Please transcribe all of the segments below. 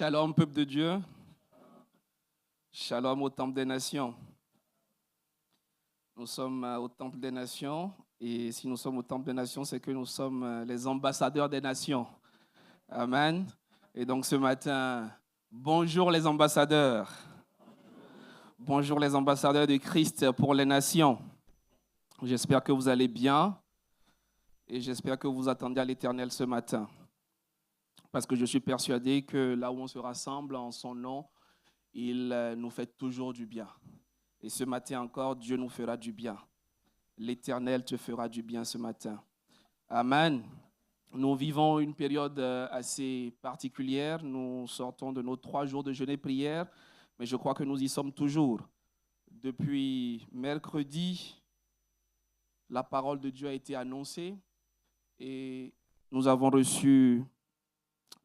Shalom, peuple de Dieu. Shalom au Temple des Nations. Nous sommes au Temple des Nations. Et si nous sommes au Temple des Nations, c'est que nous sommes les ambassadeurs des nations. Amen. Et donc ce matin, bonjour les ambassadeurs. Bonjour les ambassadeurs de Christ pour les nations. J'espère que vous allez bien. Et j'espère que vous attendez à l'Éternel ce matin. Parce que je suis persuadé que là où on se rassemble en son nom, il nous fait toujours du bien. Et ce matin encore, Dieu nous fera du bien. L'Éternel te fera du bien ce matin. Amen. Nous vivons une période assez particulière. Nous sortons de nos 3 jours de jeûne et prière, mais je crois que nous y sommes toujours. Depuis mercredi, la parole de Dieu a été annoncée et nous avons reçu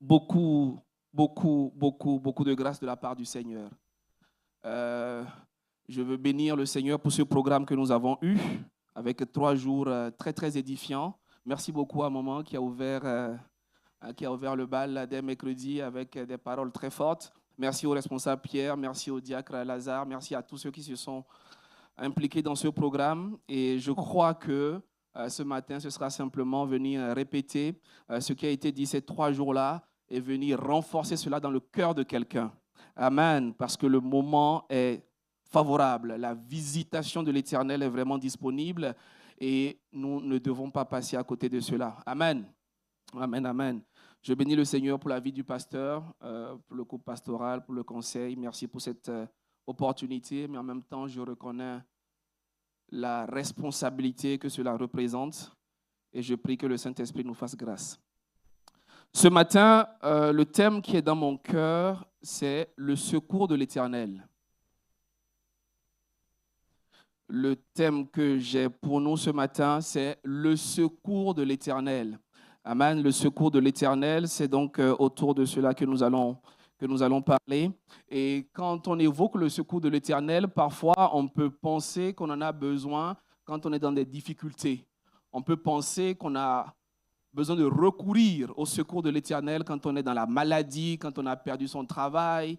beaucoup de grâce de la part du Seigneur. Je veux bénir le Seigneur pour ce programme que nous avons eu, avec 3 jours très édifiants. Merci beaucoup à Maman qui a ouvert le bal dès mercredi avec des paroles très fortes. Merci au responsable Pierre, merci au diacre Lazare, merci à tous ceux qui se sont impliqués dans ce programme. Et je crois que ce matin, ce sera simplement venir répéter ce qui a été dit ces 3 jours-là et venir renforcer cela dans le cœur de quelqu'un. Amen, parce que le moment est favorable. La visitation de l'Éternel est vraiment disponible et nous ne devons pas passer à côté de cela. Amen. Amen, amen. Je bénis le Seigneur pour la vie du pasteur, pour le couple pastoral, pour le conseil. Merci pour cette opportunité, mais en même temps, je reconnais la responsabilité que cela représente et je prie que le Saint-Esprit nous fasse grâce. Ce matin, le thème qui est dans mon cœur, c'est le secours de l'Éternel. Le thème que j'ai pour nous ce matin, c'est le secours de l'Éternel. Amen. Le secours de l'Éternel, c'est donc autour de cela que nous allons parler. Et quand on évoque le secours de l'Éternel, parfois on peut penser qu'on en a besoin quand on est dans des difficultés. On peut penser qu'on a besoin de recourir au secours de l'Éternel quand on est dans la maladie, quand on a perdu son travail,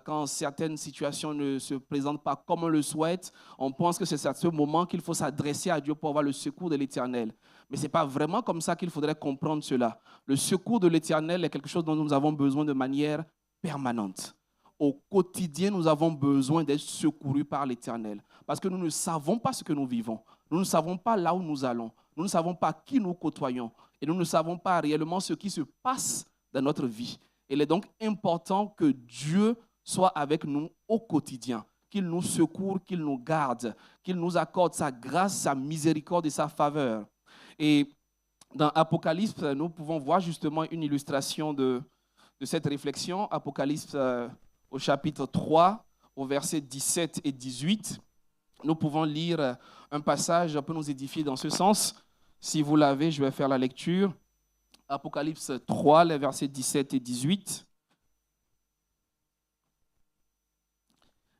quand certaines situations ne se présentent pas comme on le souhaite. On pense que c'est à ce moment qu'il faut s'adresser à Dieu pour avoir le secours de l'Éternel. Mais ce n'est pas vraiment comme ça qu'il faudrait comprendre cela. Le secours de l'Éternel est quelque chose dont nous avons besoin de manière permanente. Au quotidien, nous avons besoin d'être secourus par l'Éternel. Parce que nous ne savons pas ce que nous vivons. Nous ne savons pas là où nous allons. Nous ne savons pas qui nous côtoyons. Et nous ne savons pas réellement ce qui se passe dans notre vie. Il est donc important que Dieu soit avec nous au quotidien, qu'il nous secoure, qu'il nous garde, qu'il nous accorde sa grâce, sa miséricorde et sa faveur. Et dans Apocalypse, nous pouvons voir justement une illustration de cette réflexion. Apocalypse au chapitre 3, au verset 17 et 18. Nous pouvons lire un passage qui peut nous édifier dans ce sens. Si vous l'avez, je vais faire la lecture. Apocalypse 3, les versets 17 et 18.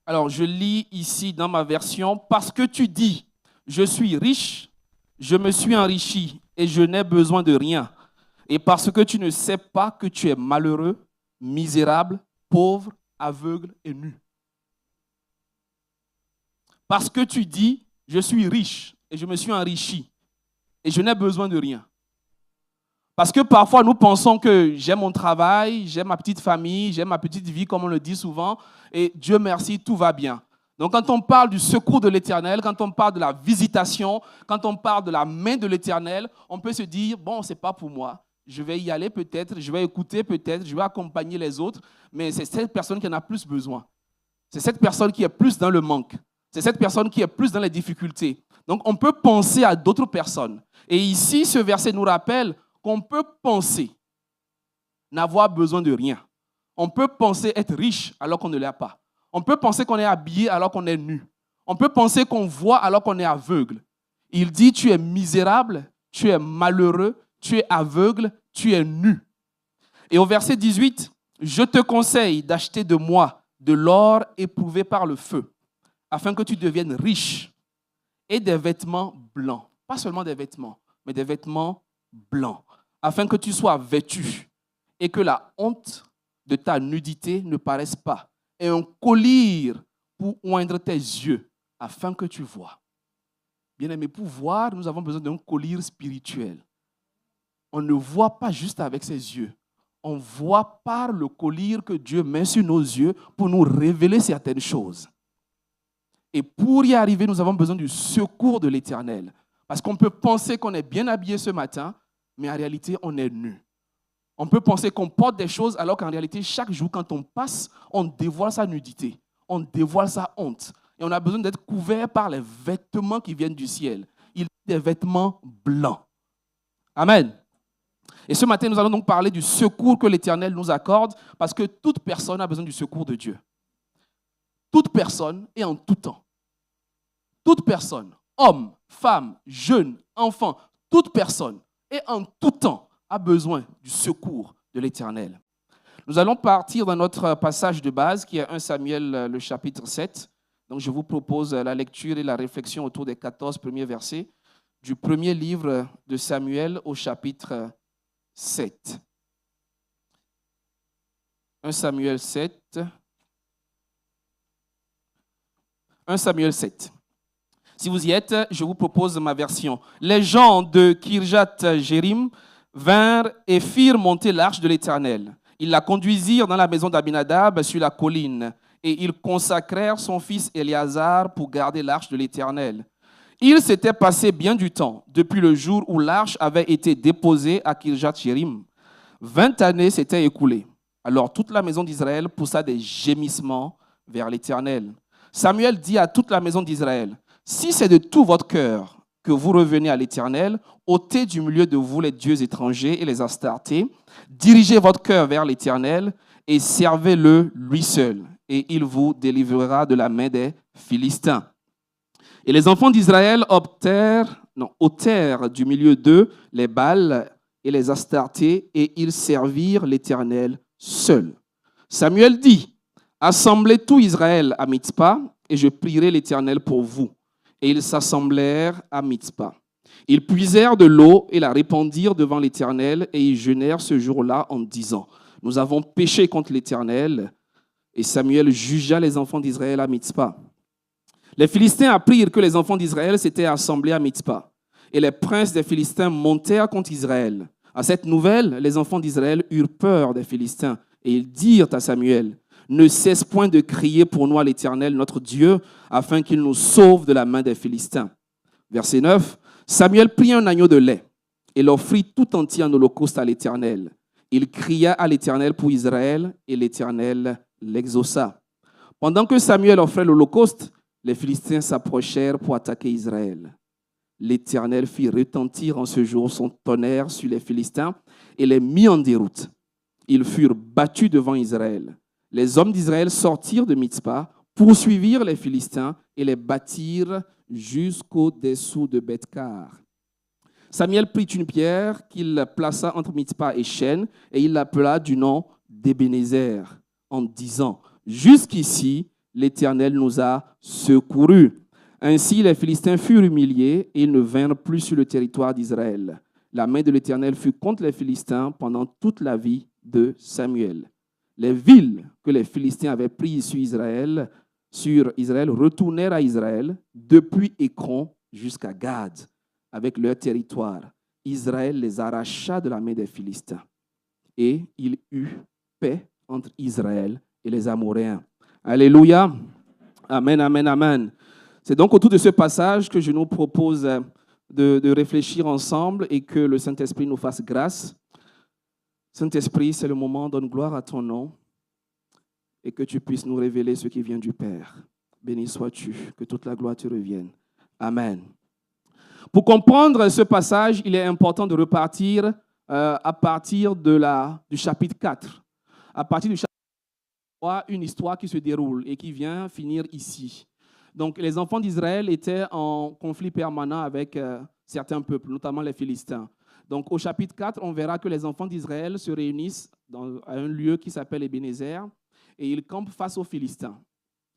Alors, je lis ici dans ma version, « Parce que tu dis, je suis riche, je me suis enrichi et je n'ai besoin de rien. Et parce que tu ne sais pas que tu es malheureux, misérable, pauvre, aveugle et nu. Parce que tu dis, je suis riche et je me suis enrichi et je n'ai besoin de rien. » Parce que parfois, nous pensons que j'ai mon travail, j'ai ma petite famille, j'ai ma petite vie, comme on le dit souvent, et Dieu merci, tout va bien. Donc, quand on parle du secours de l'Éternel, quand on parle de la visitation, quand on parle de la main de l'Éternel, on peut se dire, bon, ce n'est pas pour moi. Je vais y aller peut-être, je vais écouter peut-être, je vais accompagner les autres, mais c'est cette personne qui en a plus besoin. C'est cette personne qui est plus dans le manque. C'est cette personne qui est plus dans les difficultés. Donc, on peut penser à d'autres personnes. Et ici, ce verset nous rappelle qu'on peut penser n'avoir besoin de rien. On peut penser être riche alors qu'on ne l'est pas. On peut penser qu'on est habillé alors qu'on est nu. On peut penser qu'on voit alors qu'on est aveugle. Il dit, tu es misérable, tu es malheureux, tu es aveugle, tu es nu. Et au verset 18, je te conseille d'acheter de moi de l'or éprouvé par le feu, afin que tu deviennes riche, et des vêtements blancs. Pas seulement des vêtements, mais des vêtements blancs, afin que tu sois vêtu et que la honte de ta nudité ne paraisse pas, et un collier pour oindre tes yeux, afin que tu vois. Bien-aimé, pour voir, nous avons besoin d'un collier spirituel. On ne voit pas juste avec ses yeux. On voit par le collier que Dieu met sur nos yeux pour nous révéler certaines choses. Et pour y arriver, nous avons besoin du secours de l'Éternel. Parce qu'on peut penser qu'on est bien habillé ce matin, mais en réalité, on est nu. On peut penser qu'on porte des choses, alors qu'en réalité, chaque jour, quand on passe, on dévoile sa nudité, on dévoile sa honte. Et on a besoin d'être couvert par les vêtements qui viennent du ciel. Il y a des vêtements blancs. Amen. Et ce matin, nous allons donc parler du secours que l'Éternel nous accorde, parce que toute personne a besoin du secours de Dieu. Toute personne et en tout temps. Toute personne, homme, femme, jeune, enfant, toute personne et en tout temps a besoin du secours de l'Éternel. Nous allons partir dans notre passage de base qui est 1 Samuel, le chapitre 7. Donc je vous propose la lecture et la réflexion autour des 14 premiers versets du premier livre de Samuel au chapitre 7. 1 Samuel 7. 1 Samuel 7. Si vous y êtes, je vous propose ma version. Les gens de Kirjath-Jérim vinrent et firent monter l'arche de l'Éternel. Ils la conduisirent dans la maison d'Abinadab sur la colline, et ils consacrèrent son fils Éléazar pour garder l'arche de l'Éternel. Il s'était passé bien du temps depuis le jour où l'arche avait été déposée à Kirjath-Jérim. 20 années s'étaient écoulées. Alors toute la maison d'Israël poussa des gémissements vers l'Éternel. Samuel dit à toute la maison d'Israël: si c'est de tout votre cœur que vous revenez à l'Éternel, ôtez du milieu de vous les dieux étrangers et les astartés, dirigez votre cœur vers l'Éternel et servez-le lui seul, et il vous délivrera de la main des Philistins. Et les enfants d'Israël ôtèrent du milieu d'eux les Baals et les astartés, et ils servirent l'Éternel seul. Samuel dit: assemblez tout Israël à Mitzpah, et je prierai l'Éternel pour vous. Et ils s'assemblèrent à Mitzpah. Ils puisèrent de l'eau et la répandirent devant l'Éternel, et ils jeûnèrent ce jour-là en disant: nous avons péché contre l'Éternel. Et Samuel jugea les enfants d'Israël à Mitzpah. Les Philistins apprirent que les enfants d'Israël s'étaient assemblés à Mitzpah. Et les princes des Philistins montèrent contre Israël. À cette nouvelle, les enfants d'Israël eurent peur des Philistins, et ils dirent à Samuel: ne cesse point de crier pour nous à l'Éternel, notre Dieu, afin qu'il nous sauve de la main des Philistins. Verset 9. Samuel prit un agneau de lait et l'offrit tout entier en holocauste à l'Éternel. Il cria à l'Éternel pour Israël, et l'Éternel l'exauça. Pendant que Samuel offrait l'holocauste, les Philistins s'approchèrent pour attaquer Israël. L'Éternel fit retentir en ce jour son tonnerre sur les Philistins et les mit en déroute. Ils furent battus devant Israël. Les hommes d'Israël sortirent de Mitzpah, poursuivirent les Philistins et les battirent jusqu'au-dessous de Beth-Kar. Samuel prit une pierre qu'il plaça entre Mitzpah et Shen, et il l'appela du nom d'Ébénézer, en disant: jusqu'ici, l'Éternel nous a secourus. Ainsi, les Philistins furent humiliés et ils ne vinrent plus sur le territoire d'Israël. La main de l'Éternel fut contre les Philistins pendant toute la vie de Samuel. Les villes que les Philistins avaient prises sur Israël retournèrent à Israël depuis Écron jusqu'à Gad, avec leur territoire. Israël les arracha de la main des Philistins. Et il eut paix entre Israël et les Amoréens. Alléluia. Amen, amen, amen. C'est donc autour de ce passage que je nous propose de réfléchir ensemble et que le Saint-Esprit nous fasse grâce. Saint-Esprit, c'est le moment, donne gloire à ton nom et que tu puisses nous révéler ce qui vient du Père. Béni sois-tu, que toute la gloire te revienne. Amen. Pour comprendre ce passage, il est important de repartir à partir du chapitre 4. À partir du chapitre 3, une histoire qui se déroule et qui vient finir ici. Donc, les enfants d'Israël étaient en conflit permanent avec certains peuples, notamment les Philistins. Donc, au chapitre 4, on verra que les enfants d'Israël se réunissent à un lieu qui s'appelle Ébénézer et ils campent face aux Philistins.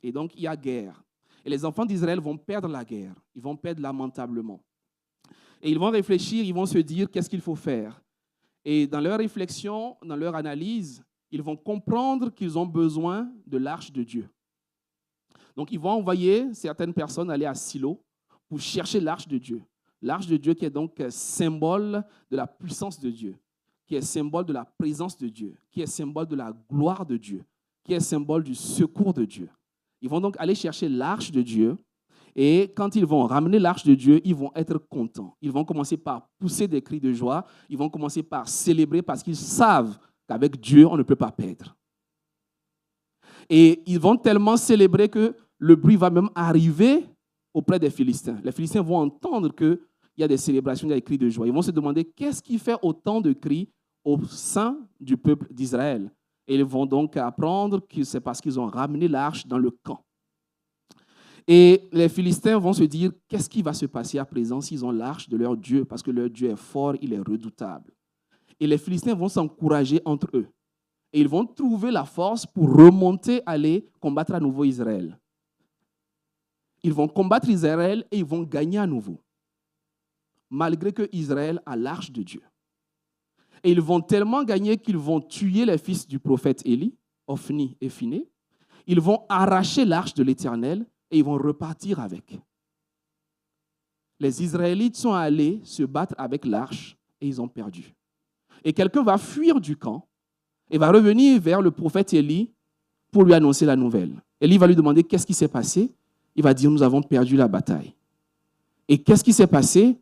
Et donc, il y a guerre. Et les enfants d'Israël vont perdre la guerre. Ils vont perdre lamentablement. Et ils vont réfléchir, ils vont se dire qu'est-ce qu'il faut faire. Et dans leur réflexion, dans leur analyse, ils vont comprendre qu'ils ont besoin de l'arche de Dieu. Donc, ils vont envoyer certaines personnes aller à Silo pour chercher l'arche de Dieu. L'arche de Dieu qui est donc symbole de la puissance de Dieu, qui est symbole de la présence de Dieu, qui est symbole de la gloire de Dieu, qui est symbole du secours de Dieu. Ils vont donc aller chercher l'arche de Dieu et quand ils vont ramener l'arche de Dieu, ils vont être contents. Ils vont commencer par pousser des cris de joie, ils vont commencer par célébrer parce qu'ils savent qu'avec Dieu, on ne peut pas perdre. Et ils vont tellement célébrer que le bruit va même arriver auprès des Philistins. Les Philistins vont entendre qu'il y a des célébrations, il y a des cris de joie. Ils vont se demander qu'est-ce qui fait autant de cris au sein du peuple d'Israël. Et ils vont donc apprendre que c'est parce qu'ils ont ramené l'arche dans le camp. Et les Philistins vont se dire qu'est-ce qui va se passer à présent s'ils ont l'arche de leur Dieu, parce que leur Dieu est fort, il est redoutable. Et les Philistins vont s'encourager entre eux. Et ils vont trouver la force pour remonter, aller combattre à nouveau Israël. Ils vont combattre Israël et ils vont gagner à nouveau. Malgré que Israël a l'arche de Dieu. Et ils vont tellement gagner qu'ils vont tuer les fils du prophète Élie, Ophni et Phiné. Ils vont arracher l'arche de l'Éternel et ils vont repartir avec. Les Israélites sont allés se battre avec l'arche et ils ont perdu. Et quelqu'un va fuir du camp et va revenir vers le prophète Élie pour lui annoncer la nouvelle. Élie va lui demander qu'est-ce qui s'est passé. Il va dire, nous avons perdu la bataille. Et qu'est-ce qui s'est passé?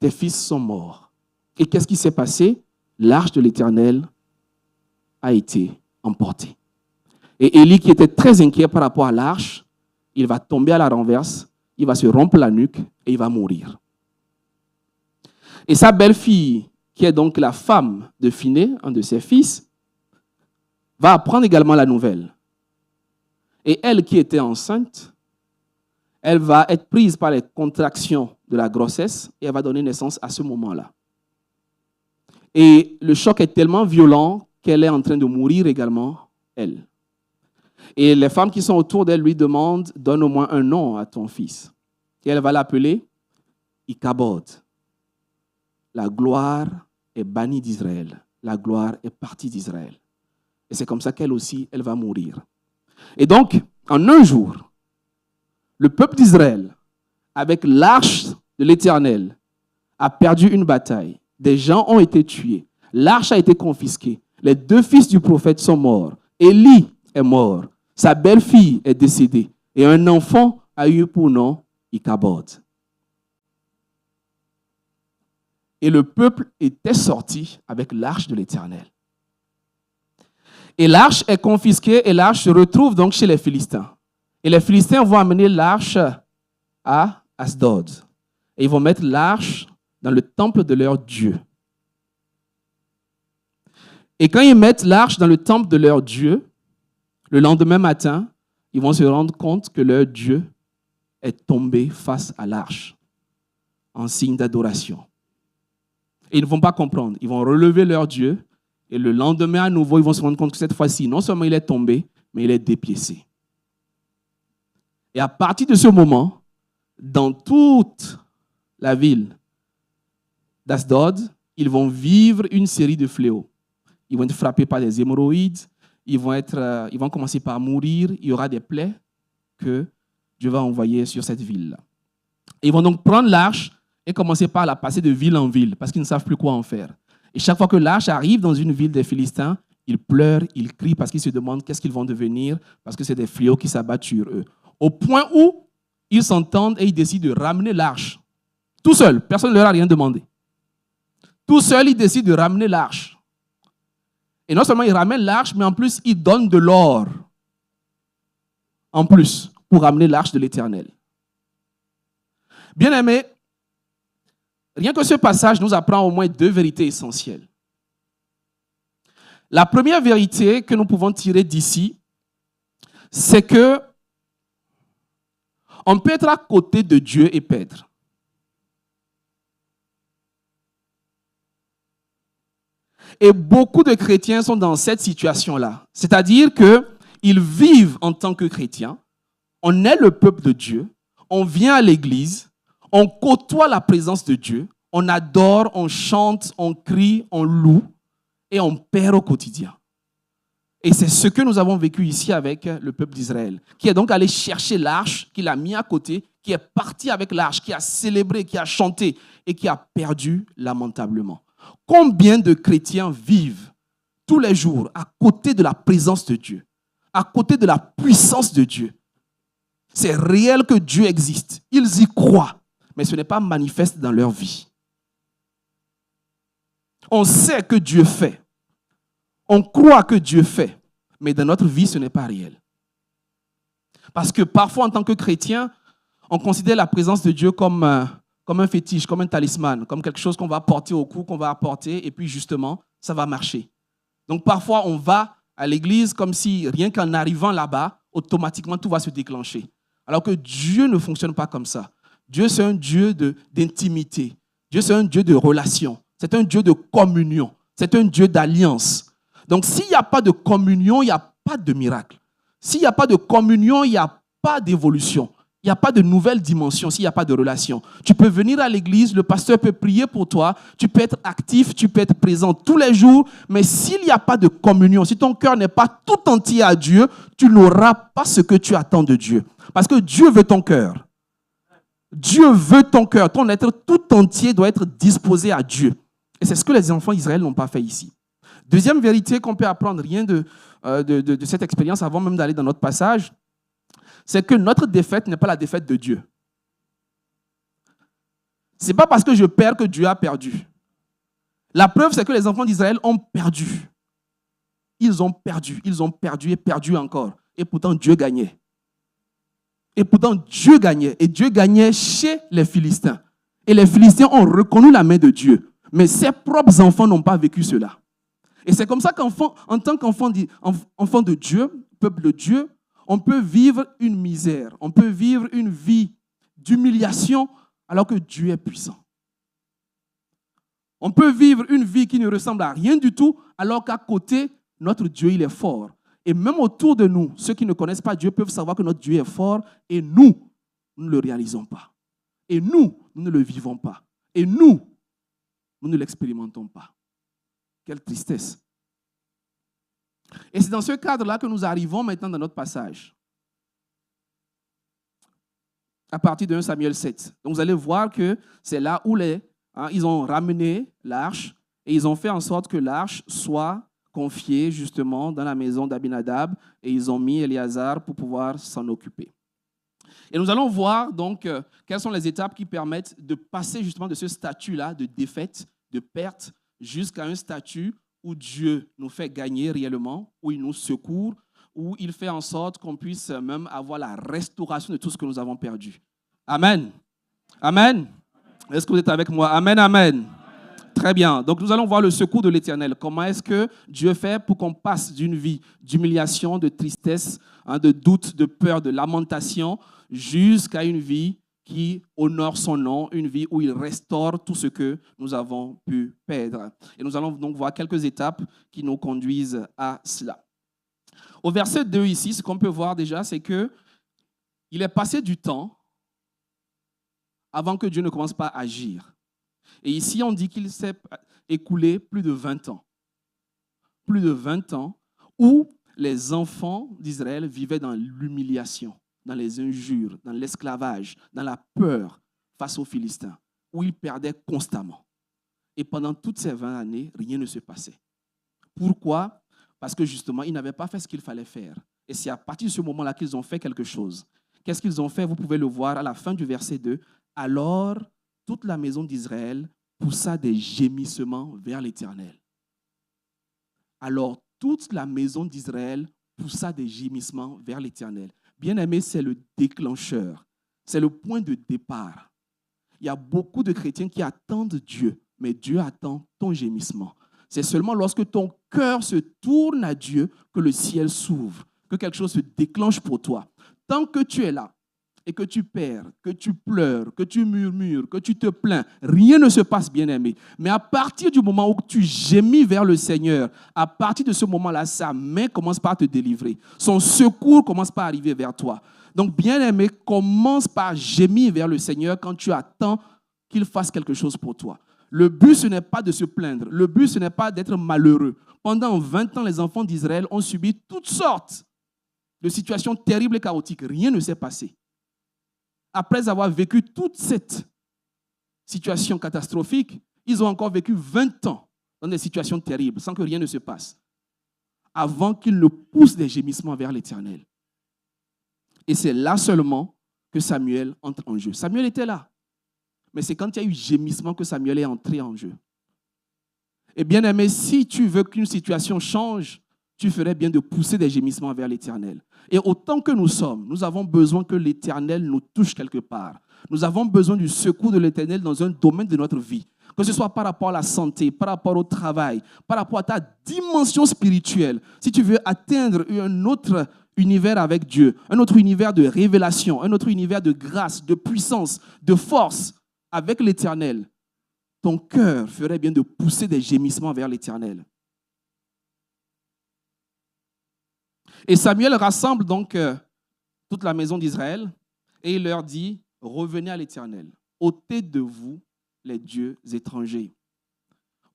Tes fils sont morts. Et qu'est-ce qui s'est passé? L'arche de l'Éternel a été emportée. Et Élie, qui était très inquiet par rapport à l'arche, il va tomber à la renverse, il va se rompre la nuque et il va mourir. Et sa belle-fille, qui est donc la femme de Phiné, un de ses fils, va apprendre également la nouvelle. Et elle qui était enceinte, elle va être prise par les contractions de la grossesse et elle va donner naissance à ce moment-là. Et le choc est tellement violent qu'elle est en train de mourir également, elle. Et les femmes qui sont autour d'elle lui demandent, donne au moins un nom à ton fils. Et elle va l'appeler Ichabod. La gloire est bannie d'Israël. La gloire est partie d'Israël. Et c'est comme ça qu'elle aussi, elle va mourir. Et donc, en un jour, le peuple d'Israël, avec l'arche de l'Éternel, a perdu une bataille. Des gens ont été tués. L'arche a été confisquée. Les deux fils du prophète sont morts. Élie est mort. Sa belle-fille est décédée. Et un enfant a eu pour nom Ichabod. Et le peuple était sorti avec l'arche de l'Éternel. Et l'arche est confisquée et l'arche se retrouve donc chez les Philistins. Et les Philistins vont amener l'arche à Asdod. Et ils vont mettre l'arche dans le temple de leur Dieu. Et quand ils mettent l'arche dans le temple de leur Dieu, le lendemain matin, ils vont se rendre compte que leur Dieu est tombé face à l'arche en signe d'adoration. Et ils ne vont pas comprendre. Ils vont relever leur Dieu et le lendemain à nouveau, ils vont se rendre compte que cette fois-ci, non seulement il est tombé, mais il est dépiécé. Et à partir de ce moment, dans toute la ville d'Asdod, ils vont vivre une série de fléaux. Ils vont être frappés par des hémorroïdes, ils vont commencer par mourir, il y aura des plaies que Dieu va envoyer sur cette ville-là. Ils vont donc prendre l'arche et commencer par la passer de ville en ville, parce qu'ils ne savent plus quoi en faire. Et chaque fois que l'arche arrive dans une ville des Philistins, ils pleurent, ils crient, parce qu'ils se demandent qu'est-ce qu'ils vont devenir, parce que c'est des fléaux qui s'abattent sur eux. Au point où ils s'entendent et ils décident de ramener l'arche. Tout seul, personne ne leur a rien demandé. Tout seul, ils décident de ramener l'arche. Et non seulement ils ramènent l'arche, mais en plus, ils donnent de l'or. En plus, pour ramener l'arche de l'Éternel. Bien-aimés, rien que ce passage nous apprend au moins deux vérités essentielles. La première vérité que nous pouvons tirer d'ici, c'est que on peut être à côté de Dieu et perdre. Et beaucoup de chrétiens sont dans cette situation-là. C'est-à-dire qu'ils vivent en tant que chrétiens, on est le peuple de Dieu, on vient à l'église, on côtoie la présence de Dieu, on adore, on chante, on crie, on loue et on perd au quotidien. Et c'est ce que nous avons vécu ici avec le peuple d'Israël, qui est donc allé chercher l'arche, qui l'a mis à côté, qui est parti avec l'arche, qui a célébré, qui a chanté et qui a perdu lamentablement. Combien de chrétiens vivent tous les jours à côté de la présence de Dieu, à côté de la puissance de Dieu? C'est réel que Dieu existe. Ils y croient, mais ce n'est pas manifeste dans leur vie. On sait que Dieu fait. On croit que Dieu fait, mais dans notre vie, ce n'est pas réel. Parce que parfois, en tant que chrétien, on considère la présence de Dieu comme un fétiche, comme un talisman, comme quelque chose qu'on va porter au cou, qu'on va apporter, et puis justement, ça va marcher. Donc parfois, on va à l'église comme si rien qu'en arrivant là-bas, automatiquement, tout va se déclencher. Alors que Dieu ne fonctionne pas comme ça. Dieu, c'est un Dieu d'intimité. Dieu, c'est un Dieu de relation. C'est un Dieu de communion. C'est un Dieu d'alliance. Donc, s'il n'y a pas de communion, il n'y a pas de miracle. S'il n'y a pas de communion, il n'y a pas d'évolution. Il n'y a pas de nouvelle dimension s'il n'y a pas de relation. Tu peux venir à l'église, le pasteur peut prier pour toi, tu peux être actif, tu peux être présent tous les jours, mais s'il n'y a pas de communion, si ton cœur n'est pas tout entier à Dieu, tu n'auras pas ce que tu attends de Dieu. Parce que Dieu veut ton cœur. Dieu veut ton cœur. Ton être tout entier doit être disposé à Dieu. Et c'est ce que les enfants d'Israël n'ont pas fait ici. Deuxième vérité qu'on peut apprendre rien de cette expérience avant même d'aller dans notre passage, c'est que notre défaite n'est pas la défaite de Dieu. Ce n'est pas parce que je perds que Dieu a perdu. La preuve, c'est que les enfants d'Israël ont perdu. Ils ont perdu et perdu encore. Et pourtant, Dieu gagnait. Et Dieu gagnait chez les Philistins. Et les Philistins ont reconnu la main de Dieu. Mais ses propres enfants n'ont pas vécu cela. Et c'est comme ça qu'en tant qu'enfant de Dieu, peuple de Dieu, on peut vivre une misère, on peut vivre une vie d'humiliation alors que Dieu est puissant. On peut vivre une vie qui ne ressemble à rien du tout alors qu'à côté, notre Dieu, il est fort. Et même autour de nous, ceux qui ne connaissent pas Dieu peuvent savoir que notre Dieu est fort et nous ne le réalisons pas. Et nous ne le vivons pas. Et nous ne l'expérimentons pas. Quelle tristesse. Et c'est dans ce cadre-là que nous arrivons maintenant dans notre passage. À partir de 1 Samuel 7. Donc vous allez voir que c'est là où ils ont ramené l'arche et ils ont fait en sorte que l'arche soit confiée justement dans la maison d'Abinadab et ils ont mis Éléazar pour pouvoir s'en occuper. Et nous allons voir donc quelles sont les étapes qui permettent de passer justement de ce statut-là de défaite, de perte, jusqu'à un statut où Dieu nous fait gagner réellement, où il nous secourt, où il fait en sorte qu'on puisse même avoir la restauration de tout ce que nous avons perdu. Amen. Amen. Est-ce que vous êtes avec moi? Amen, amen. Très bien. Donc, nous allons voir le secours de l'Éternel. Comment est-ce que Dieu fait pour qu'on passe d'une vie d'humiliation, de tristesse, de doute, de peur, de lamentation, jusqu'à une vie qui honore son nom, une vie où il restaure tout ce que nous avons pu perdre. Et nous allons donc voir quelques étapes qui nous conduisent à cela. Au verset 2 ici, ce qu'on peut voir déjà, c'est qu'il est passé du temps avant que Dieu ne commence pas à agir. Et ici, on dit qu'il s'est écoulé plus de 20 ans. Plus de 20 ans où les enfants d'Israël vivaient dans l'humiliation, dans les injures, dans l'esclavage, dans la peur face aux Philistins, où ils perdaient constamment. Et pendant toutes ces 20 années, rien ne se passait. Pourquoi? Parce que justement, ils n'avaient pas fait ce qu'il fallait faire. Et c'est à partir de ce moment-là qu'ils ont fait quelque chose. Qu'est-ce qu'ils ont fait? Vous pouvez le voir à la fin du verset 2. Alors, toute la maison d'Israël poussa des gémissements vers l'Éternel. Alors, toute la maison d'Israël poussa des gémissements vers l'Éternel. Bien-aimé, c'est le déclencheur. C'est le point de départ. Il y a beaucoup de chrétiens qui attendent Dieu, mais Dieu attend ton gémissement. C'est seulement lorsque ton cœur se tourne à Dieu que le ciel s'ouvre, que quelque chose se déclenche pour toi. Tant que tu es là et que tu perds, que tu pleures, que tu murmures, que tu te plains, rien ne se passe, bien-aimé. Mais à partir du moment où tu gémis vers le Seigneur, à partir de ce moment-là, sa main commence par te délivrer. Son secours commence par arriver vers toi. Donc, bien-aimé, commence par gémir vers le Seigneur quand tu attends qu'il fasse quelque chose pour toi. Le but, ce n'est pas de se plaindre. Le but, ce n'est pas d'être malheureux. Pendant 20 ans, les enfants d'Israël ont subi toutes sortes de situations terribles et chaotiques. Rien ne s'est passé. Après avoir vécu toute cette situation catastrophique, ils ont encore vécu 20 ans dans des situations terribles, sans que rien ne se passe, avant qu'ils ne poussent des gémissements vers l'Éternel. Et c'est là seulement que Samuel entre en jeu. Samuel était là, mais c'est quand il y a eu gémissement que Samuel est entré en jeu. Et bien aimé, si tu veux qu'une situation change, tu ferais bien de pousser des gémissements vers l'Éternel. Et autant que nous sommes, nous avons besoin que l'Éternel nous touche quelque part. Nous avons besoin du secours de l'Éternel dans un domaine de notre vie. Que ce soit par rapport à la santé, par rapport au travail, par rapport à ta dimension spirituelle. Si tu veux atteindre un autre univers avec Dieu, un autre univers de révélation, un autre univers de grâce, de puissance, de force avec l'Éternel, ton cœur ferait bien de pousser des gémissements vers l'Éternel. Et Samuel rassemble donc toute la maison d'Israël et il leur dit, revenez à l'Éternel, ôtez de vous les dieux étrangers.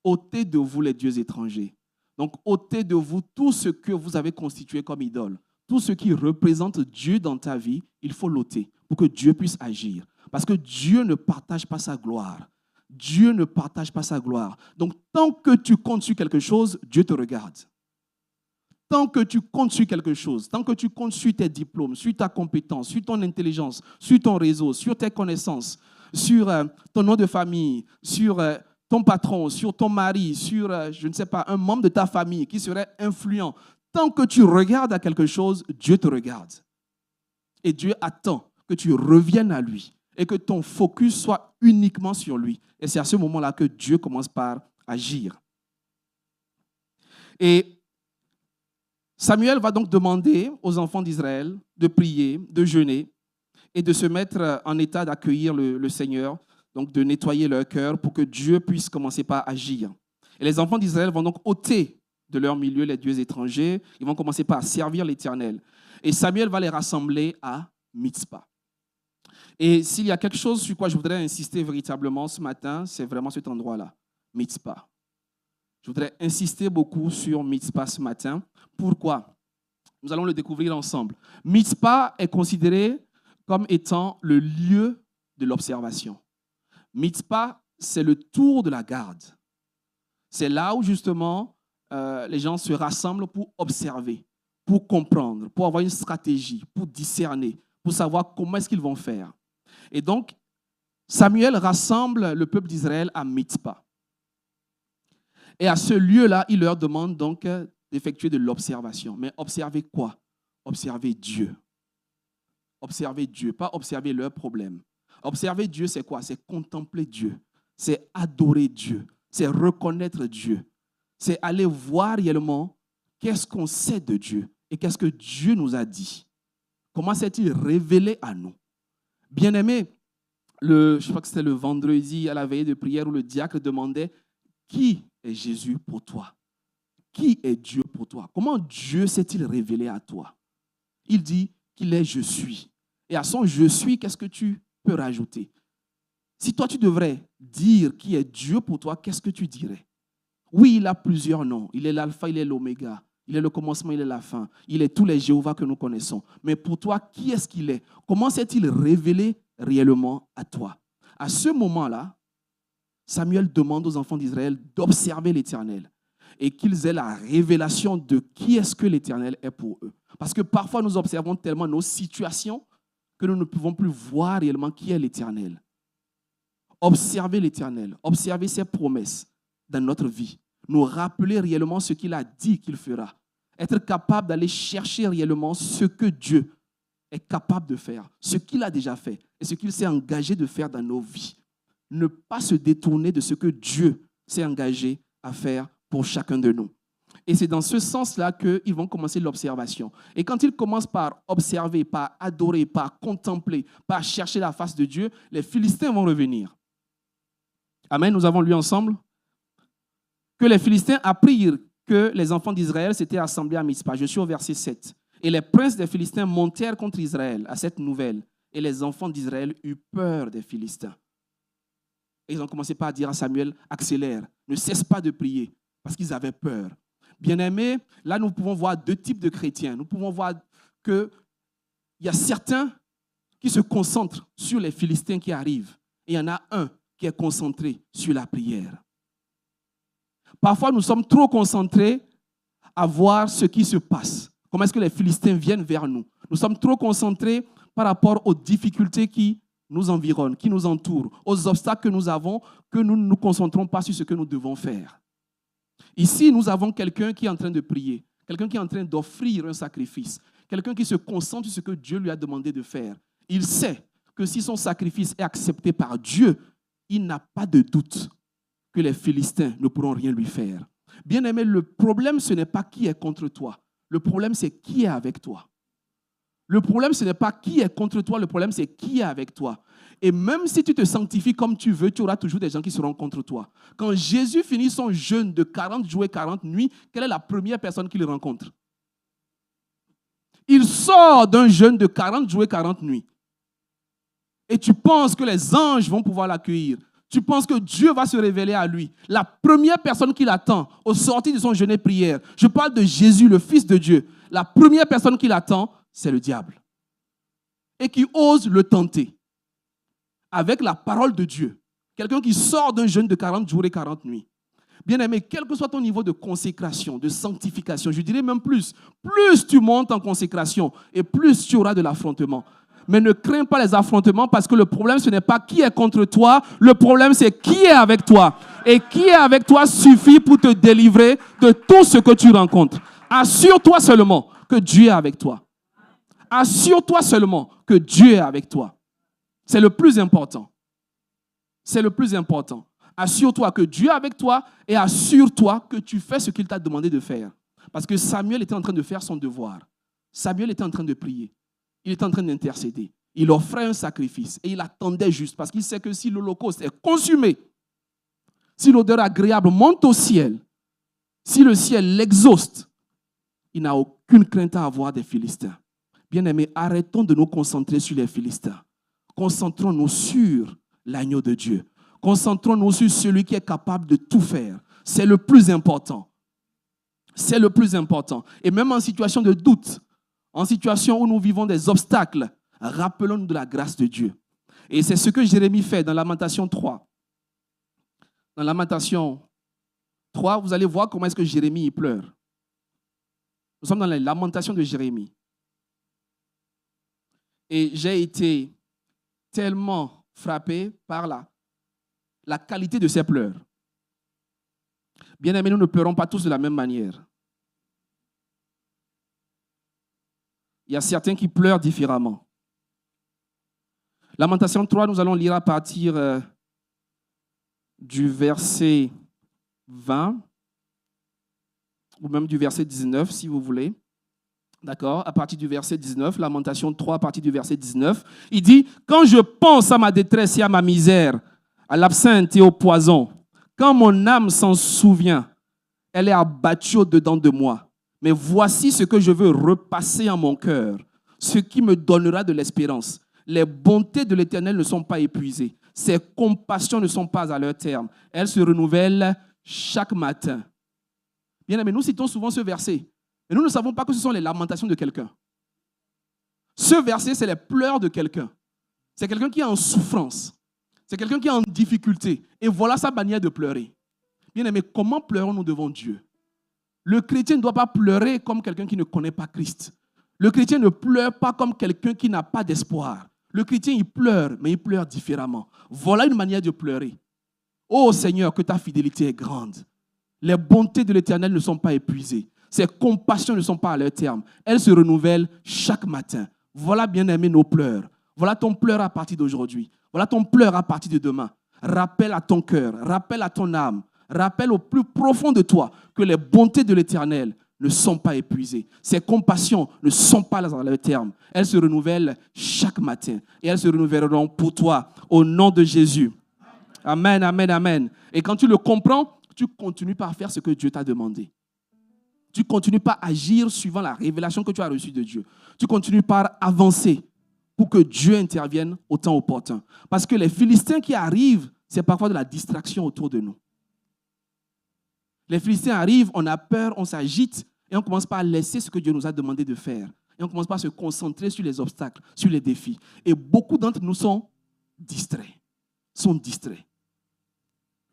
Ôtez de vous les dieux étrangers. Donc, ôtez de vous tout ce que vous avez constitué comme idole. Tout ce qui représente Dieu dans ta vie, il faut l'ôter pour que Dieu puisse agir. Parce que Dieu ne partage pas sa gloire. Dieu ne partage pas sa gloire. Donc, tant que tu comptes sur quelque chose, Dieu te regarde. Tant que tu comptes sur quelque chose, tant que tu comptes sur tes diplômes, sur ta compétence, sur ton intelligence, sur ton réseau, sur tes connaissances, sur ton nom de famille, sur ton patron, sur ton mari, sur, je ne sais pas, un membre de ta famille qui serait influent. Tant que tu regardes à quelque chose, Dieu te regarde. Et Dieu attend que tu reviennes à lui et que ton focus soit uniquement sur lui. Et c'est à ce moment-là que Dieu commence par agir. Et Samuel va donc demander aux enfants d'Israël de prier, de jeûner et de se mettre en état d'accueillir le Seigneur, donc de nettoyer leur cœur pour que Dieu puisse commencer par agir. Et les enfants d'Israël vont donc ôter de leur milieu les dieux étrangers, ils vont commencer par servir l'Éternel. Et Samuel va les rassembler à Mitzpah. Et s'il y a quelque chose sur quoi je voudrais insister véritablement ce matin, c'est vraiment cet endroit-là, Mitzpah. Je voudrais insister beaucoup sur Mitzpah ce matin. Pourquoi? Nous allons le découvrir ensemble. Mitzpah est considéré comme étant le lieu de l'observation. Mitzpah, c'est le tour de la garde. C'est là où justement les gens se rassemblent pour observer, pour comprendre, pour avoir une stratégie, pour discerner, pour savoir comment est-ce qu'ils vont faire. Et donc, Samuel rassemble le peuple d'Israël à Mitzpah. Et à ce lieu-là, il leur demande donc d'effectuer de l'observation. Mais observer quoi? Observer Dieu. Observer Dieu, pas observer leurs problèmes. Observer Dieu, c'est quoi? C'est contempler Dieu. C'est adorer Dieu. C'est reconnaître Dieu. C'est aller voir réellement qu'est-ce qu'on sait de Dieu et qu'est-ce que Dieu nous a dit. Comment s'est-il révélé à nous? Bien-aimé, je crois que c'était le vendredi à la veillée de prière où le diacre demandait qui est Jésus pour toi? Qui est Dieu pour toi? Comment Dieu s'est-il révélé à toi? Il dit qu'il est « je suis ». Et à son « je suis », qu'est-ce que tu peux rajouter? Si toi, tu devrais dire qui est Dieu pour toi, qu'est-ce que tu dirais? Oui, il a plusieurs noms. Il est l'alpha, il est l'oméga. Il est le commencement, il est la fin. Il est tous les Jéhovah que nous connaissons. Mais pour toi, qui est-ce qu'il est? Comment s'est-il révélé réellement à toi? À ce moment-là, Samuel demande aux enfants d'Israël d'observer l'Éternel et qu'ils aient la révélation de qui est-ce que l'Éternel est pour eux. Parce que parfois, nous observons tellement nos situations que nous ne pouvons plus voir réellement qui est l'Éternel. Observer l'Éternel, observer ses promesses dans notre vie, nous rappeler réellement ce qu'il a dit qu'il fera, être capable d'aller chercher réellement ce que Dieu est capable de faire, ce qu'il a déjà fait et ce qu'il s'est engagé de faire dans nos vies. Ne pas se détourner de ce que Dieu s'est engagé à faire pour chacun de nous. Et c'est dans ce sens-là qu'ils vont commencer l'observation. Et quand ils commencent par observer, par adorer, par contempler, par chercher la face de Dieu, les Philistins vont revenir. Amen, nous avons lu ensemble que les Philistins apprirent que les enfants d'Israël s'étaient assemblés à Mitzpah. Je suis au verset 7. Et les princes des Philistins montèrent contre Israël à cette nouvelle. Et les enfants d'Israël eurent peur des Philistins. Et ils ont commencé par dire à Samuel, accélère, ne cesse pas de prier, parce qu'ils avaient peur. Bien-aimés, là nous pouvons voir deux types de chrétiens. Nous pouvons voir qu'il y a certains qui se concentrent sur les Philistins qui arrivent. Et il y en a un qui est concentré sur la prière. Parfois, nous sommes trop concentrés à voir ce qui se passe. Comment est-ce que les Philistins viennent vers nous? Nous sommes trop concentrés par rapport aux difficultés qui nous environnent, qui nous entourent, aux obstacles que nous avons, que nous ne nous concentrons pas sur ce que nous devons faire. Ici, nous avons quelqu'un qui est en train de prier, quelqu'un qui est en train d'offrir un sacrifice, quelqu'un qui se concentre sur ce que Dieu lui a demandé de faire. Il sait que si son sacrifice est accepté par Dieu, il n'a pas de doute que les Philistins ne pourront rien lui faire. Bien-aimé, le problème, ce n'est pas qui est contre toi. Le problème, c'est qui est avec toi. Le problème, ce n'est pas qui est contre toi. Le problème, c'est qui est avec toi. Et même si tu te sanctifies comme tu veux, tu auras toujours des gens qui seront contre toi. Quand Jésus finit son jeûne de 40 jours et 40 nuits, quelle est la première personne qu'il rencontre? Il sort d'un jeûne de 40 jours et 40 nuits. Et tu penses que les anges vont pouvoir l'accueillir. Tu penses que Dieu va se révéler à lui. La première personne qu'il attend au sortir de son jeûne et prière, je parle de Jésus, le Fils de Dieu. La première personne qu'il attend, c'est le diable. Et qui ose le tenter avec la parole de Dieu. Quelqu'un qui sort d'un jeûne de 40 jours et 40 nuits. Bien-aimé, quel que soit ton niveau de consécration, de sanctification, je dirais même plus tu montes en consécration et plus tu auras de l'affrontement. Mais ne crains pas les affrontements parce que le problème, ce n'est pas qui est contre toi, le problème, c'est qui est avec toi. Et qui est avec toi suffit pour te délivrer de tout ce que tu rencontres. Assure-toi seulement que Dieu est avec toi. Assure-toi seulement que Dieu est avec toi. C'est le plus important. C'est le plus important. Assure-toi que Dieu est avec toi et assure-toi que tu fais ce qu'il t'a demandé de faire. Parce que Samuel était en train de faire son devoir. Samuel était en train de prier. Il était en train d'intercéder. Il offrait un sacrifice et il attendait juste parce qu'il sait que si l'holocauste est consumé, si l'odeur agréable monte au ciel, si le ciel l'exhauste, il n'a aucune crainte à avoir des Philistins. Bien-aimés, arrêtons de nous concentrer sur les Philistins. Concentrons-nous sur l'agneau de Dieu. Concentrons-nous sur celui qui est capable de tout faire. C'est le plus important. C'est le plus important. Et même en situation de doute, en situation où nous vivons des obstacles, rappelons-nous de la grâce de Dieu. Et c'est ce que Jérémie fait dans Lamentation 3. Dans Lamentation 3, vous allez voir comment est-ce que Jérémie pleure. Nous sommes dans la lamentation de Jérémie. Et j'ai été tellement frappé par la qualité de ses pleurs. Bien-aimés, nous ne pleurons pas tous de la même manière. Il y a certains qui pleurent différemment. Lamentation 3, nous allons lire à partir du verset 20 ou même du verset 19 si vous voulez. D'accord? À partir du verset 19, Lamentation 3, à partir du verset 19, il dit « Quand je pense à ma détresse et à ma misère, à l'absinthe et au poison, quand mon âme s'en souvient, elle est abattue au-dedans de moi. Mais voici ce que je veux repasser en mon cœur, ce qui me donnera de l'espérance. Les bontés de l'Éternel ne sont pas épuisées. Ses compassions ne sont pas à leur terme. Elles se renouvellent chaque matin. » Bien aimé, nous citons souvent ce verset. Mais nous ne savons pas que ce sont les lamentations de quelqu'un. Ce verset, c'est les pleurs de quelqu'un. C'est quelqu'un qui est en souffrance. C'est quelqu'un qui est en difficulté. Et voilà sa manière de pleurer. Bien aimé, comment pleurons-nous devant Dieu? Le chrétien ne doit pas pleurer comme quelqu'un qui ne connaît pas Christ. Le chrétien ne pleure pas comme quelqu'un qui n'a pas d'espoir. Le chrétien, il pleure, mais il pleure différemment. Voilà une manière de pleurer. Oh Seigneur, que ta fidélité est grande. Les bontés de l'Éternel ne sont pas épuisées. Ses compassions ne sont pas à leur terme. Elles se renouvellent chaque matin. Voilà, bien-aimé, nos pleurs. Voilà ton pleur à partir d'aujourd'hui. Voilà ton pleur à partir de demain. Rappelle à ton cœur, rappelle à ton âme, rappelle au plus profond de toi que les bontés de l'Éternel ne sont pas épuisées. Ses compassions ne sont pas à leur terme. Elles se renouvellent chaque matin. Et elles se renouvelleront pour toi, au nom de Jésus. Amen, amen, amen. Et quand tu le comprends, tu continues par faire ce que Dieu t'a demandé. Tu continues par agir suivant la révélation que tu as reçue de Dieu. Tu continues par avancer pour que Dieu intervienne au temps opportun. Parce que les Philistins qui arrivent, c'est parfois de la distraction autour de nous. Les Philistins arrivent, on a peur, on s'agite et on commence par laisser ce que Dieu nous a demandé de faire. Et on commence par se concentrer sur les obstacles, sur les défis. Et beaucoup d'entre nous sont distraits.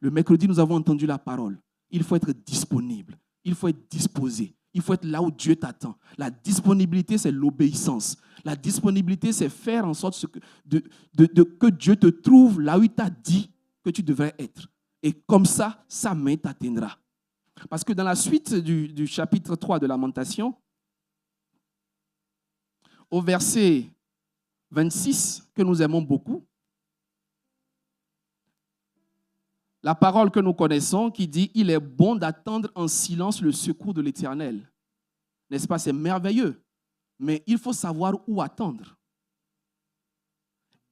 Le mercredi, nous avons entendu la parole. Il faut être disponible. Il faut être disposé. Il faut être là où Dieu t'attend. La disponibilité, c'est l'obéissance. La disponibilité, c'est faire en sorte que Dieu te trouve là où il t'a dit que tu devrais être. Et comme ça, sa main t'atteindra. Parce que dans la suite du chapitre 3 de Lamentation, au verset 26, que nous aimons beaucoup, la parole que nous connaissons qui dit « Il est bon d'attendre en silence le secours de l'Éternel ». N'est-ce pas? C'est merveilleux. Mais il faut savoir où attendre.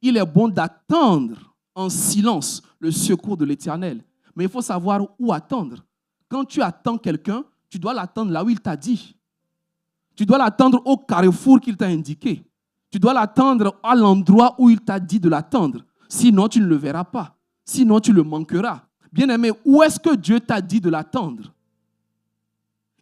Il est bon d'attendre en silence le secours de l'Éternel. Mais il faut savoir où attendre. Quand tu attends quelqu'un, tu dois l'attendre là où il t'a dit. Tu dois l'attendre au carrefour qu'il t'a indiqué. Tu dois l'attendre à l'endroit où il t'a dit de l'attendre. Sinon, tu ne le verras pas. Sinon, tu le manqueras. Bien-aimé, où est-ce que Dieu t'a dit de l'attendre?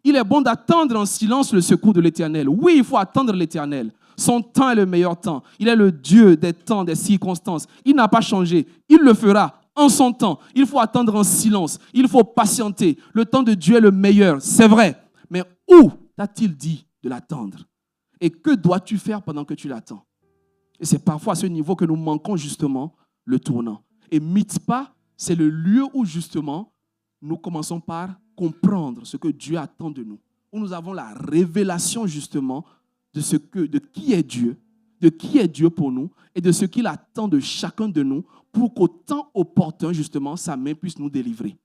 Il est bon d'attendre en silence le secours de l'Éternel. Oui, il faut attendre l'Éternel. Son temps est le meilleur temps. Il est le Dieu des temps, des circonstances. Il n'a pas changé. Il le fera en son temps. Il faut attendre en silence. Il faut patienter. Le temps de Dieu est le meilleur, c'est vrai. Mais où t'a-t-il dit de l'attendre? Et que dois-tu faire pendant que tu l'attends? Et c'est parfois à ce niveau que nous manquons justement le tournant. Et Mitzpah, c'est le lieu où justement nous commençons par comprendre ce que Dieu attend de nous. Où nous avons la révélation justement de qui est Dieu pour nous et de ce qu'il attend de chacun de nous pour qu'au temps opportun justement sa main puisse nous délivrer.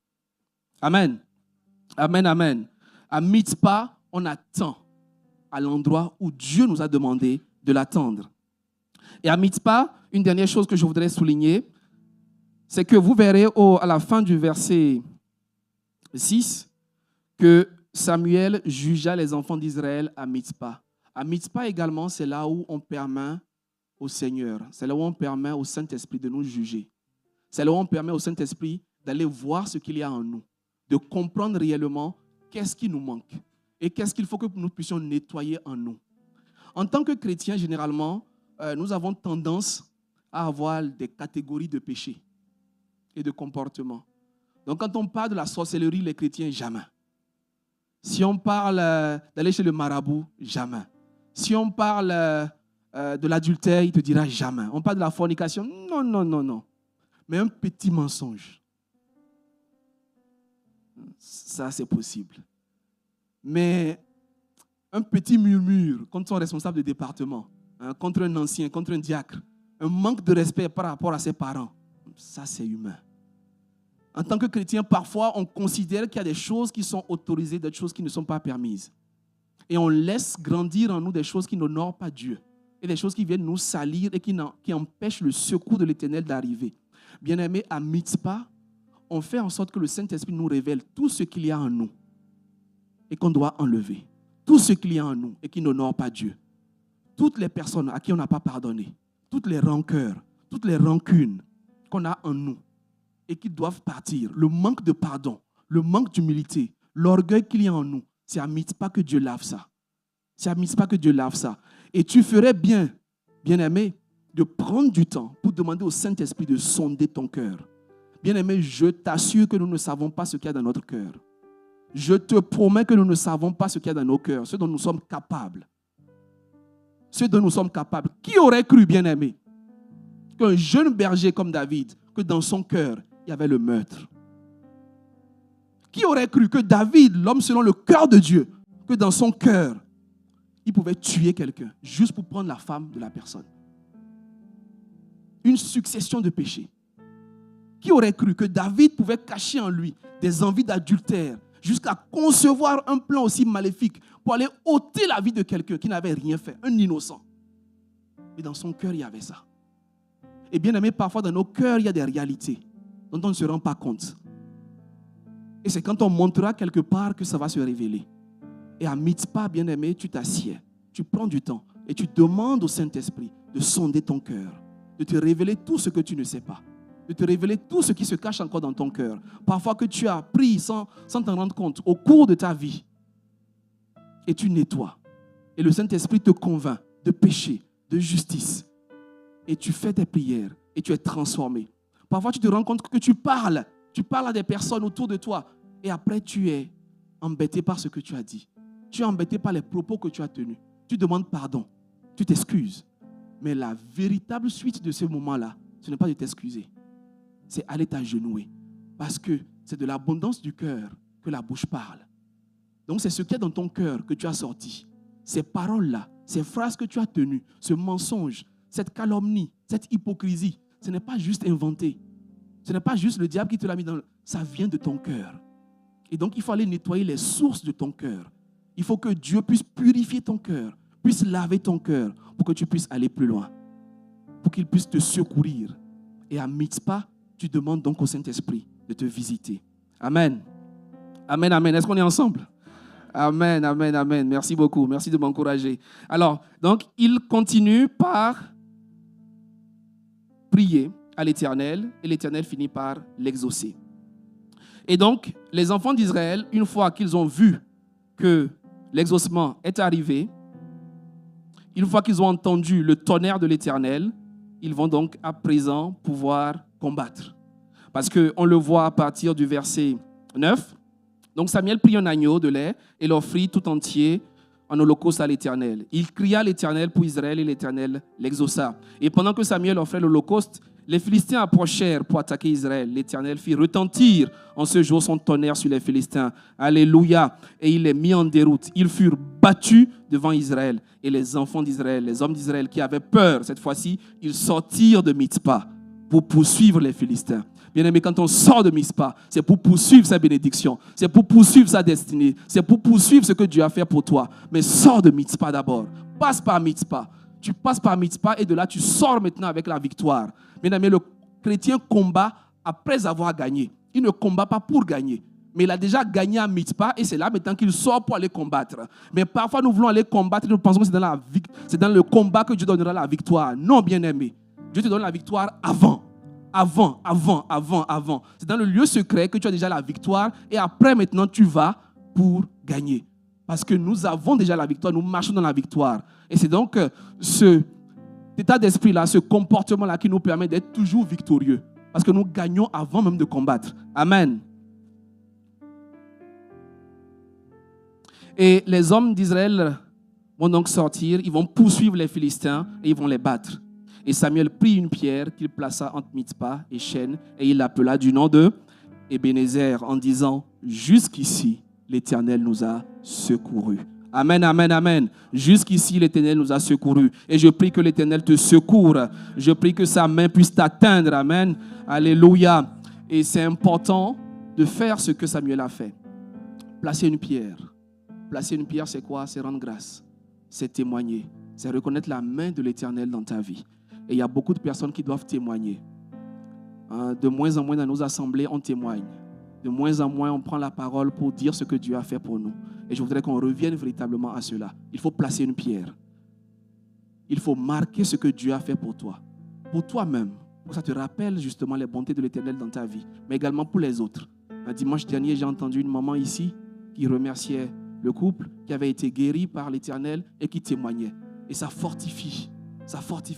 Amen. Amen, amen. À Mitzpah, on attend à l'endroit où Dieu nous a demandé de l'attendre. Et à Mitzpah, une dernière chose que je voudrais souligner, c'est que vous verrez à la fin du verset 6 que Samuel jugea les enfants d'Israël à Mitzpah. À Mitzpah également, c'est là où on permet au Seigneur, c'est là où on permet au Saint-Esprit de nous juger. C'est là où on permet au Saint-Esprit d'aller voir ce qu'il y a en nous, de comprendre réellement qu'est-ce qui nous manque et qu'est-ce qu'il faut que nous puissions nettoyer en nous. En tant que chrétiens, généralement, nous avons tendance à avoir des catégories de péchés et de comportements. Donc, quand on parle de la sorcellerie, les chrétiens, jamais. Si on parle d'aller chez le marabout, jamais. Si on parle de l'adultère, il ne te dira jamais. On parle de la fornication, non, non, non, non. Mais un petit mensonge, ça c'est possible. Mais un petit murmure contre son responsable de département, contre un ancien, contre un diacre, un manque de respect par rapport à ses parents, ça c'est humain. En tant que chrétien, parfois, on considère qu'il y a des choses qui sont autorisées, des choses qui ne sont pas permises. Et on laisse grandir en nous des choses qui n'honorent pas Dieu. Et des choses qui viennent nous salir et qui empêchent le secours de l'Éternel d'arriver. Bien-aimés, à Mitzpah, on fait en sorte que le Saint-Esprit nous révèle tout ce qu'il y a en nous et qu'on doit enlever. Tout ce qu'il y a en nous et qui n'honore pas Dieu. Toutes les personnes à qui on n'a pas pardonné, toutes les rancœurs, toutes les rancunes qu'on a en nous, et qui doivent partir. Le manque de pardon, le manque d'humilité, l'orgueil qu'il y a en nous, c'est à Mitzpah que Dieu lave ça. C'est à Mitzpah que Dieu lave ça. Et tu ferais bien, bien-aimé, de prendre du temps pour demander au Saint-Esprit de sonder ton cœur. Bien-aimé, je t'assure que nous ne savons pas ce qu'il y a dans notre cœur. Je te promets que nous ne savons pas ce qu'il y a dans nos cœurs, ce dont nous sommes capables. Ce dont nous sommes capables. Qui aurait cru, bien-aimé, qu'un jeune berger comme David, que dans son cœur, il y avait le meurtre? Qui aurait cru que David, l'homme selon le cœur de Dieu, que dans son cœur, il pouvait tuer quelqu'un juste pour prendre la femme de la personne? Une succession de péchés. Qui aurait cru que David pouvait cacher en lui des envies d'adultère jusqu'à concevoir un plan aussi maléfique pour aller ôter la vie de quelqu'un qui n'avait rien fait, un innocent? Et dans son cœur, il y avait ça. Et bien aimé, parfois dans nos cœurs, il y a des réalités dont on ne se rend pas compte. Et c'est quand on montera quelque part que ça va se révéler. Et à Mitzpah, bien aimé, tu t'assieds, tu prends du temps et tu demandes au Saint-Esprit de sonder ton cœur, de te révéler tout ce que tu ne sais pas, de te révéler tout ce qui se cache encore dans ton cœur. Parfois que tu as pris sans t'en rendre compte au cours de ta vie. Et tu nettoies. Et le Saint-Esprit te convainc de péché, de justice. Et tu fais tes prières et tu es transformé. Parfois tu te rends compte que tu parles à des personnes autour de toi. Et après tu es embêté par ce que tu as dit. Tu es embêté par les propos que tu as tenus. Tu demandes pardon. Tu t'excuses. Mais la véritable suite de ce moment-là, ce n'est pas de t'excuser. C'est aller t'agenouiller. Parce que c'est de l'abondance du cœur que la bouche parle. Donc c'est ce qu'il y a dans ton cœur que tu as sorti. Ces paroles-là, ces phrases que tu as tenues, ce mensonge, cette calomnie, cette hypocrisie, ce n'est pas juste inventé. Ce n'est pas juste le diable qui te l'a mis dans le... Ça vient de ton cœur. Et donc il faut aller nettoyer les sources de ton cœur. Il faut que Dieu puisse purifier ton cœur, puisse laver ton cœur pour que tu puisses aller plus loin. Pour qu'il puisse te secourir. Et à Mitzpah, tu demandes donc au Saint-Esprit de te visiter. Amen. Amen, amen. Est-ce qu'on est ensemble? Amen, amen, amen. Merci beaucoup. Merci de m'encourager. Alors, donc, il continue par prier à l'Éternel et l'Éternel finit par l'exaucer. Et donc, les enfants d'Israël, une fois qu'ils ont vu que l'exaucement est arrivé, une fois qu'ils ont entendu le tonnerre de l'Éternel, ils vont donc à présent pouvoir combattre. Parce qu'on le voit à partir du verset 9. Donc Samuel prit un agneau de lait et l'offrit tout entier en holocauste à l'Éternel. Il cria à l'Éternel pour Israël et l'Éternel l'exauça. Et pendant que Samuel offrait l'holocauste, les Philistins approchèrent pour attaquer Israël. L'Éternel fit retentir en ce jour son tonnerre sur les Philistins. Alléluia. Et il les mit en déroute. Ils furent battus devant Israël. Et les enfants d'Israël, les hommes d'Israël qui avaient peur, cette fois-ci, ils sortirent de Mitzpah pour poursuivre les Philistins. Bien-aimé, quand on sort de Mitzpah, c'est pour poursuivre sa bénédiction, c'est pour poursuivre sa destinée, c'est pour poursuivre ce que Dieu a fait pour toi. Mais sors de Mitzpah d'abord. Passe par Mitzpah. Tu passes par Mitzpah et de là, tu sors maintenant avec la victoire. Bien-aimé, le chrétien combat après avoir gagné. Il ne combat pas pour gagner. Mais il a déjà gagné à Mitzpah et c'est là maintenant qu'il sort pour aller combattre. Mais parfois, nous voulons aller combattre et nous pensons que c'est dans le combat que Dieu donnera la victoire. Non, bien-aimé. Dieu te donne la victoire avant. C'est dans le lieu secret que tu as déjà la victoire et après maintenant tu vas pour gagner. Parce que nous avons déjà la victoire, nous marchons dans la victoire. Et c'est donc cet état d'esprit-là, ce comportement-là qui nous permet d'être toujours victorieux. Parce que nous gagnons avant même de combattre. Amen. Et les hommes d'Israël vont donc sortir, ils vont poursuivre les Philistins et ils vont les battre. Et Samuel prit une pierre qu'il plaça entre Mitzpah et Chêne et il l'appela du nom de Ebenezer en disant « Jusqu'ici, l'Éternel nous a secourus. » Amen, amen, amen. Jusqu'ici, l'Éternel nous a secourus. Et je prie que l'Éternel te secoure. Je prie que sa main puisse t'atteindre. Amen. Alléluia. Et c'est important de faire ce que Samuel a fait. Placer une pierre. Placer une pierre, c'est quoi? C'est rendre grâce. C'est témoigner. C'est reconnaître la main de l'Éternel dans ta vie. Et il y a beaucoup de personnes qui doivent témoigner. De moins en moins dans nos assemblées, on témoigne. De moins en moins, on prend la parole pour dire ce que Dieu a fait pour nous. Et je voudrais qu'on revienne véritablement à cela. Il faut placer une pierre. Il faut marquer ce que Dieu a fait pour toi. Pour toi-même. Pour que ça te rappelle justement les bontés de l'Éternel dans ta vie. Mais également pour les autres. Un dimanche dernier, j'ai entendu une maman ici qui remerciait le couple qui avait été guéri par l'Éternel et qui témoignait. Et ça fortifie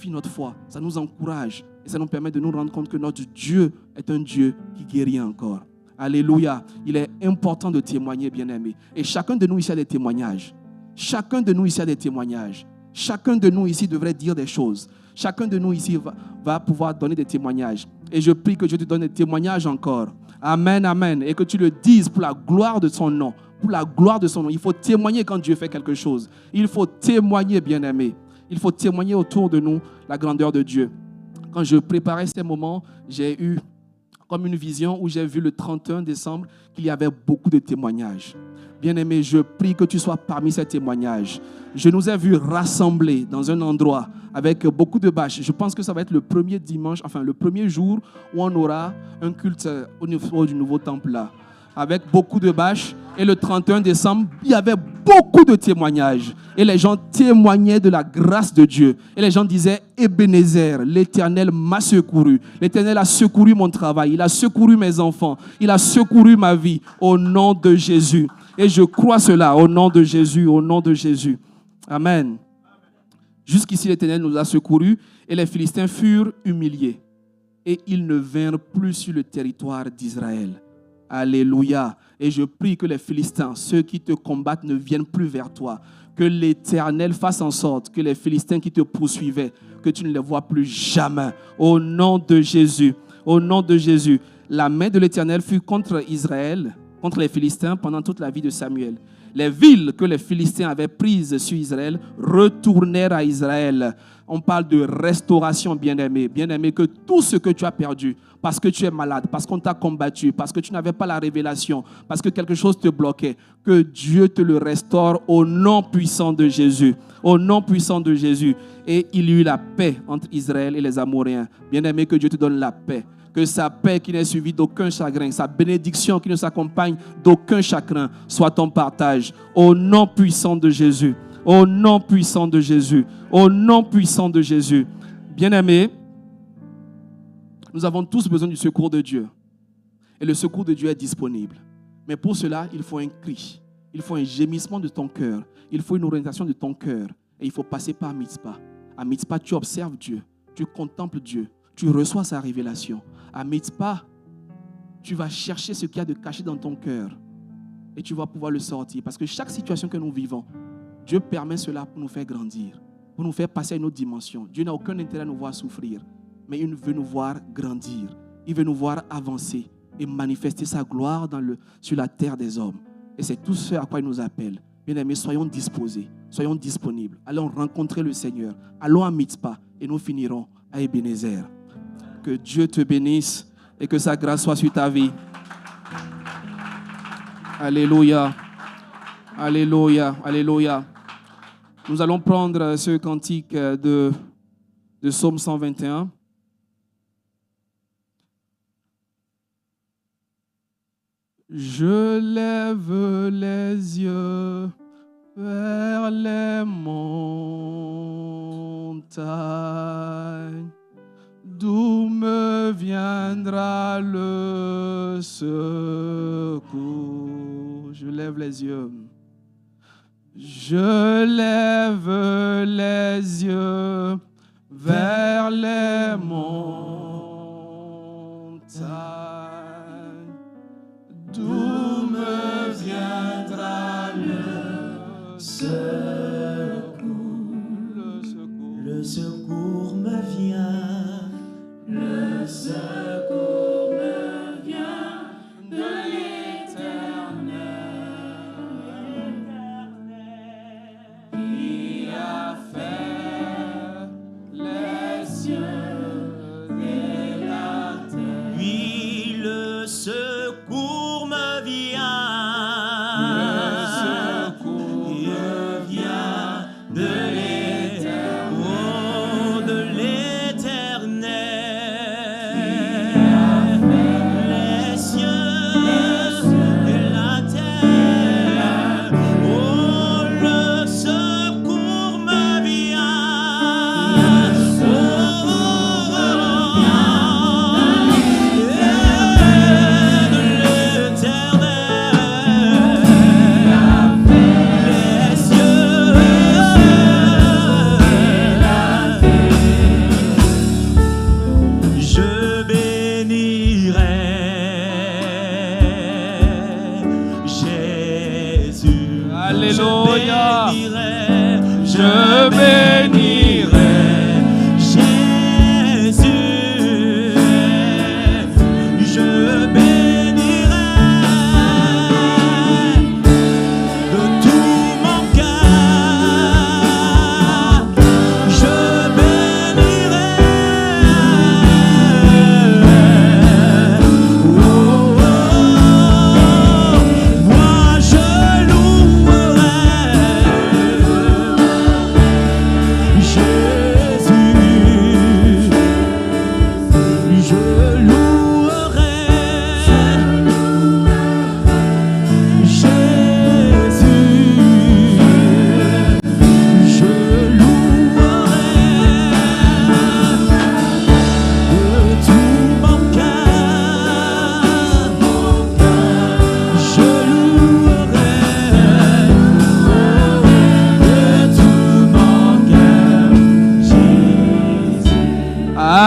notre foi, ça nous encourage et ça nous permet de nous rendre compte que notre Dieu est un Dieu qui guérit encore. Alléluia. Il est important de témoigner, bien-aimés. Et chacun de nous ici a des témoignages. Chacun de nous ici a des témoignages. Chacun de nous ici devrait dire des choses. Chacun de nous ici va pouvoir donner des témoignages. Et je prie que Dieu te donne des témoignages encore. Amen, amen. Et que tu le dises pour la gloire de son nom. Pour la gloire de son nom. Il faut témoigner quand Dieu fait quelque chose. Il faut témoigner, bien-aimés. Il faut témoigner autour de nous la grandeur de Dieu. Quand je préparais ces moments, j'ai eu comme une vision où j'ai vu le 31 décembre qu'il y avait beaucoup de témoignages. Bien-aimé, je prie que tu sois parmi ces témoignages. Je nous ai vus rassemblés dans un endroit avec beaucoup de bâches. Je pense que ça va être le premier dimanche, enfin le premier jour où on aura un culte au niveau du nouveau temple là. avec beaucoup de bâches. Et le 31 décembre, il y avait beaucoup de témoignages. Et les gens témoignaient de la grâce de Dieu. Et les gens disaient, Ebenezer, l'Éternel m'a secouru. L'Éternel a secouru mon travail. Il a secouru mes enfants. Il a secouru ma vie au nom de Jésus. Et je crois cela au nom de Jésus, au nom de Jésus. Amen. Jusqu'ici, l'Éternel nous a secourus et les Philistins furent humiliés. Et ils ne vinrent plus sur le territoire d'Israël. Alléluia. Et je prie que les Philistins, ceux qui te combattent, ne viennent plus vers toi. Que l'Éternel fasse en sorte que les Philistins qui te poursuivaient, que tu ne les vois plus jamais. Au nom de Jésus. Au nom de Jésus. La main de l'Éternel fut contre Israël, contre les Philistins pendant toute la vie de Samuel. Les villes que les Philistins avaient prises sur Israël retournèrent à Israël. On parle de restauration, bien-aimé. Bien-aimé, que tout ce que tu as perdu, parce que tu es malade, parce qu'on t'a combattu, parce que tu n'avais pas la révélation, parce que quelque chose te bloquait, que Dieu te le restaure au nom puissant de Jésus. Au nom puissant de Jésus. Et il y eut la paix entre Israël et les Amoréens. Bien-aimé, que Dieu te donne la paix. Que sa paix qui n'est suivie d'aucun chagrin, sa bénédiction qui ne s'accompagne d'aucun chagrin, soit ton partage. Au nom puissant de Jésus. Au nom puissant de Jésus. Au nom puissant de Jésus. Bien-aimés, nous avons tous besoin du secours de Dieu. Et le secours de Dieu est disponible. Mais pour cela, il faut un cri. Il faut un gémissement de ton cœur. Il faut une orientation de ton cœur. Et il faut passer par Mitzpah. À Mitzpah, tu observes Dieu. Tu contemples Dieu. Tu reçois sa révélation. À Mitzpah, tu vas chercher ce qu'il y a de caché dans ton cœur. Et tu vas pouvoir le sortir. Parce que chaque situation que nous vivons, Dieu permet cela pour nous faire grandir. Pour nous faire passer à une autre dimension. Dieu n'a aucun intérêt à nous voir souffrir. Mais il veut nous voir grandir. Il veut nous voir avancer. Et manifester sa gloire sur la terre des hommes. Et c'est tout ce à quoi il nous appelle. Bien-aimés, soyons disposés. Soyons disponibles. Allons rencontrer le Seigneur. Allons à Mitzpah. Et nous finirons à Ebenezer. Que Dieu te bénisse et que sa grâce soit sur ta vie. Alléluia. Alléluia. Alléluia. Nous allons prendre ce cantique de Psaume 121. Je lève les yeux vers les montagnes. D'où me viendra le secours? Je lève les yeux. Je lève les yeux vers les montagnes. D'où me viendra le secours? Le secours me vient. Le secours me vient de l'Éternel, qui a fait les cieux et la terre. Oui, le secours me vient. Le secours me vient de l'Éternel. Oh, de l'Éternel. Alléluia. Je bénirai Jésus. Je bénirai de tout mon cœur. Je bénirai. Moi je louerai. Je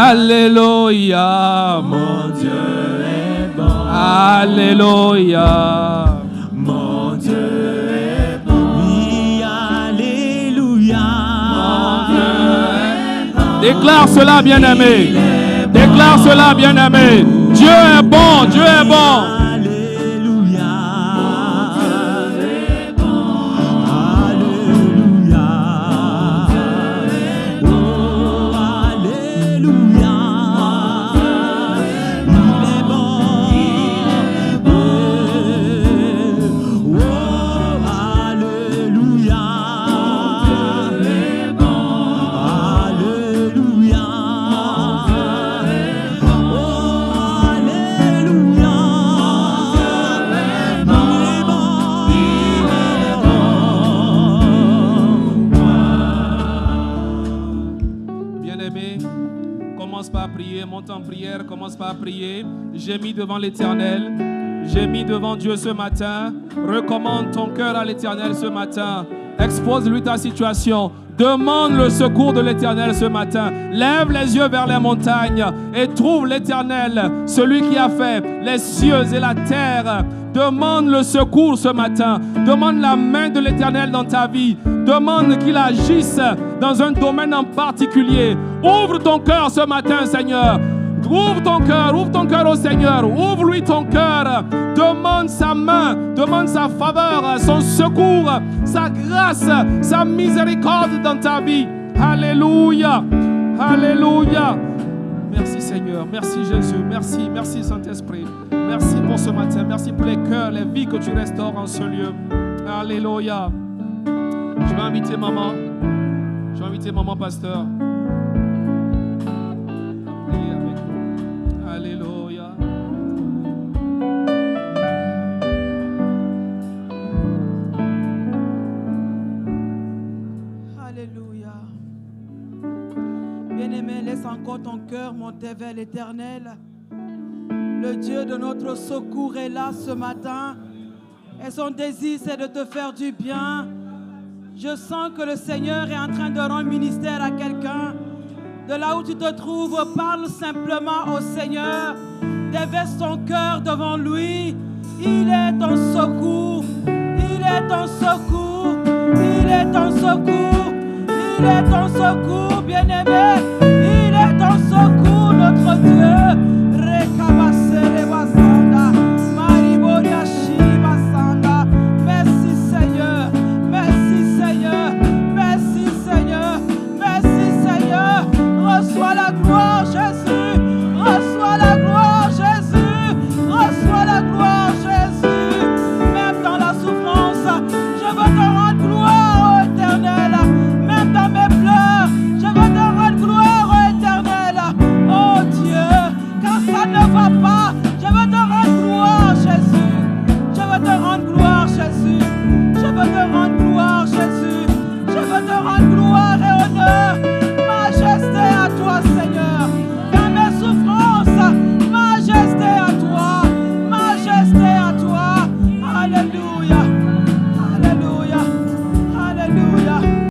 Alléluia. Mon Dieu est bon. Alléluia. Mon Dieu est bon. Oui, alléluia. Déclare cela, bien-aimé. Déclare cela, bien-aimé. Dieu est bon, Dieu est bon. Alléluia. Alléluia. Oh, alléluia. Il est bon. Oh, alléluia. Alléluia. Bien-aimé, commence par prier, monte en prière, commence par prier. J'ai mis devant l'Éternel, j'ai mis devant Dieu ce matin. Recommande ton cœur à l'Éternel ce matin. Expose-lui ta situation. Demande le secours de l'Éternel ce matin. Lève les yeux vers les montagnes et trouve l'Éternel, celui qui a fait les cieux et la terre. Demande le secours ce matin. Demande la main de l'Éternel dans ta vie. Demande qu'il agisse dans un domaine en particulier. Ouvre ton cœur ce matin, Seigneur. Ouvre ton cœur au Seigneur. Ouvre-lui ton cœur. Demande sa main, demande sa faveur, son secours, sa grâce, sa miséricorde dans ta vie. Alléluia. Alléluia. Merci Seigneur, merci Jésus, merci Saint-Esprit. Merci pour ce matin, merci pour les cœurs, les vies que tu restaures en ce lieu. Alléluia. Je vais inviter maman. Je vais inviter maman pasteur. Priez avec nous. Alléluia. Alléluia. Bien-aimé, laisse encore ton cœur monter vers l'Éternel. Le Dieu de notre secours est là ce matin. Et son désir, c'est de te faire du bien. Je sens que le Seigneur est en train de rendre ministère à quelqu'un. De là où tu te trouves, parle simplement au Seigneur. Déverse ton cœur devant lui. Il est ton secours. Il est ton secours. Il est ton secours. Il est ton secours, bien-aimé.